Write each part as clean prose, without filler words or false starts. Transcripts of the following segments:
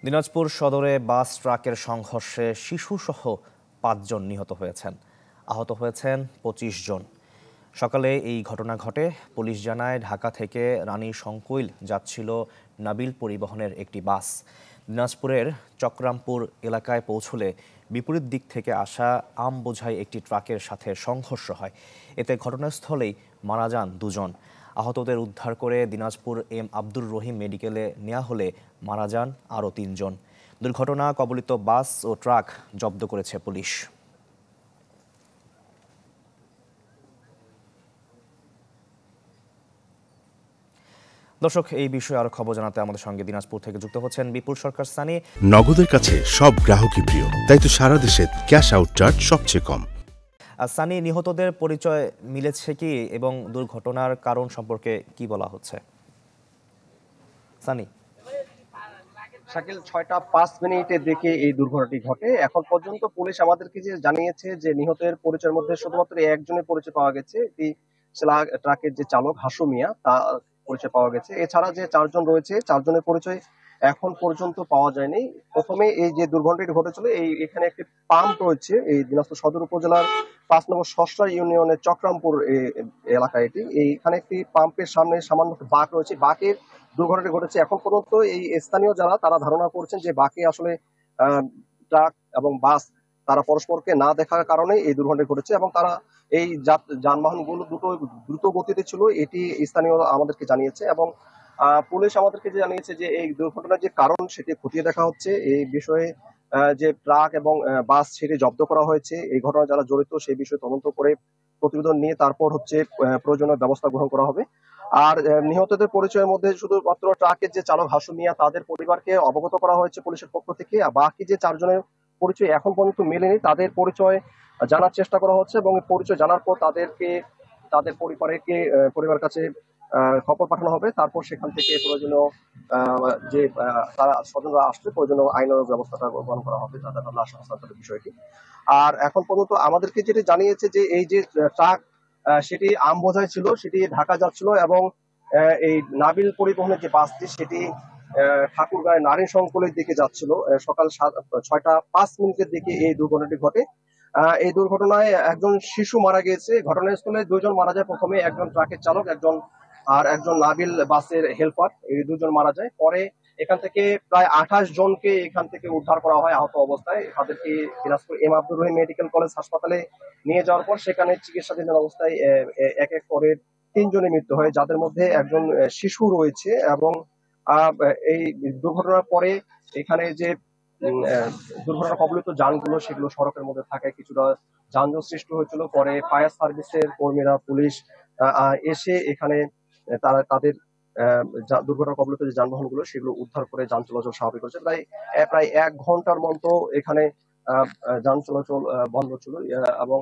দিনাজপুর সদরে বাস ট্রাকের সংঘর্ষে শিশুসহ ৫ জন নিহত হয়েছেন। আহত হয়েছেন ২৫ জন। সকালে এই ঘটনা ঘটে। পুলিশ জানায়, ঢাকা থেকে রানী সংকুইল যাচ্ছিল নাবিল পরিবহনের একটি বাস। দিনাজপুরের চকরামপুর এলাকায় পৌঁছলে বিপরীত দিক থেকে আসা আম বোঝাই একটি ট্রাকের সাথে সংঘর্ষ হয়। এতে ঘটনাস্থলেই মারা যান ২ জন। আহতদের উদ্ধার করে দিনাজপুর এম আব্দুর রহিম মেডিকেলে নেওয়া হলে মারা যান আরও ৩ জন। দুর্ঘটনা কবলিত বাস ও ট্রাক জব্দ করেছে পুলিশ। দর্শক, এই বিষয়ে আরো খবর জানাতে আমাদের সঙ্গে দিনাজপুর থেকে যুক্ত হচ্ছেন বিপুল সরকার সানি। নগদের কাছে সব গ্রাহকই প্রিয়, তাই তো সারা দেশে ক্যাশ আউট চার্জ সবচেয়ে কম। সানি, নিহতদের পরিচয় মিলেছে কি এবং দুর্ঘটনার কারণ সম্পর্কে কি বলা হচ্ছে? সানি। শাকিল, ৬টা ৫ মিনিটের দিকে এই দুর্ঘটনাটি ঘটে। এখন পর্যন্ত পুলিশ আমাদেরকে যে জানিয়েছে যে নিহতের পরিচয়ের মধ্যে শুধুমাত্র একজনের পরিচয় পাওয়া গেছে। এটি ট্রাকের যে চালক হাসু মিয়া, তা পরিচয় পাওয়া গেছে। এছাড়া যে ৪ জন রয়েছে, ৪ জনের পরিচয় এখন পর্যন্ত পাওয়া যায়নি। প্রথমে এই যে দুর্ঘটনাটি ঘটেছিল, এখানে একটি পাম্প রয়েছে এই দিনাজপুর সদর উপজেলার ৫ নম্বর শস্যা ইউনিয়নের চক্রামপুর এলাকা। এইখানে একটি পাম্পের সামনে সামান্য বাঁক রয়েছে, বাঁকের দুর্ঘটনাটি ঘটেছে। এখন পর্যন্ত এই স্থানীয় যারা, তারা ধারণা করছেন যে বাঁকে আসলে ট্রাক এবং বাস তারা পরস্পরকে না দেখার কারণে এই দুর্ঘটনাটি ঘটেছে এবং তারা এই যানবাহনগুলো দুটো দ্রুত গতিতে ছিল, এটি স্থানীয় আমাদেরকে জানিয়েছে। এবং পুলিশ আমাদেরকে জানিয়েছে যে এই দুর্ঘটনার যে কারণ সেটি খতিয়ে দেখা হচ্ছে। এই বিষয়ে যে ট্রাক এবং বাস সেটি জব্দ করা হয়েছে। এই ঘটনায় যারা জড়িত সেই বিষয়ে তদন্ত করে প্রতিবেদন নিয়ে তারপর প্রয়োজনীয় ব্যবস্থা গ্রহণ করা হবে। আর নিহতদের পরিচয়ের মধ্যে শুধুমাত্র ট্রাকের যে চালক হাসু মিয়া, তাদের পরিবারকে অবগত করা হয়েছে পুলিশের পক্ষ থেকে। আর বাকি যে ৪ জনের পরিচয় এখন পর্যন্ত মেলেনি, তাদের পরিচয় জানার চেষ্টা করা হচ্ছে এবং পরিচয় জানার পর তাদের পরিবার কাছে খবর পাঠানো হবে। তারপর সেখান থেকে প্রয়োজনীয় যে তারা স্বজনরা আসলে প্রয়োজনীয় আইনানুগ ব্যবস্থাটা গ্রহণ করা হবে, যাদের লাশ হস্তান্তরের বিষয়টি। আর এখন পর্যন্ত আমাদেরকে যেটি জানিয়েছে যে এই যে ট্রাক সেটি আম বোঝাই ছিল, সেটি ঢাকা যাচ্ছিল এবং এই নাবিল পরিবহনের যে বাসটি সেটি ঠাকুরগাঁয় নারী সংকুলের দিকে যাচ্ছিল। সকাল ৬টা ৫ মিনিটের দিকে এই দুর্ঘটনাটি ঘটে। এই দুর্ঘটনায় একজন শিশু মারা গিয়েছে। ঘটনাস্থলে ২ জন মারা যায়। প্রথমে একজন ট্রাকের চালক, একজন নাবিল বাসের হেল্পার, এই ২ জন মারা যায়। পরে এখান থেকে প্রায় ২৮ জনকে এখান থেকে উদ্ধার করা হয় আহত অবস্থায়। তাদেরকে Dinajpur M Abdur Rahim medical college হাসপাতালে নিয়ে যাওয়ার পর সেখানে চিকিৎসাধীন অবস্থায় এক এক করে ৩ জনের মৃত্যু হয়, যাদের মধ্যে একজন শিশু রয়েছে। এবং এই দুর্ঘটনার পরে এখানে যে দুর্ঘটনা কবলিত যানগুলো সেগুলো সড়কের মধ্যে থাকায় কিছুটা যানজট সৃষ্টি হয়েছিল। পরে ফায়ার সার্ভিসের কর্মীরা, পুলিশ এসে এখানে তাদের দুর্ঘটনা কবলিত যে যানবাহনগুলো সেগুলো উদ্ধার করে যান চলাচল স্বাভাবিক করেছে। প্রায় ১ ঘন্টার মতো এখানে যান চলাচল বন্ধ ছিল এবং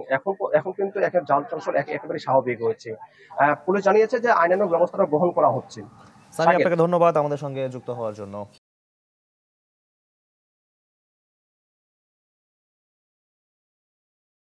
এখন কিন্তু যান চলাচল একেবারে স্বাভাবিক হয়েছে। পুলিশ জানিয়েছে যে আইনানুগ ব্যবস্থাটা গ্রহণ করা হচ্ছে। সানি, আপনাকে ধন্যবাদ আমাদের সঙ্গে যুক্ত হওয়ার জন্য।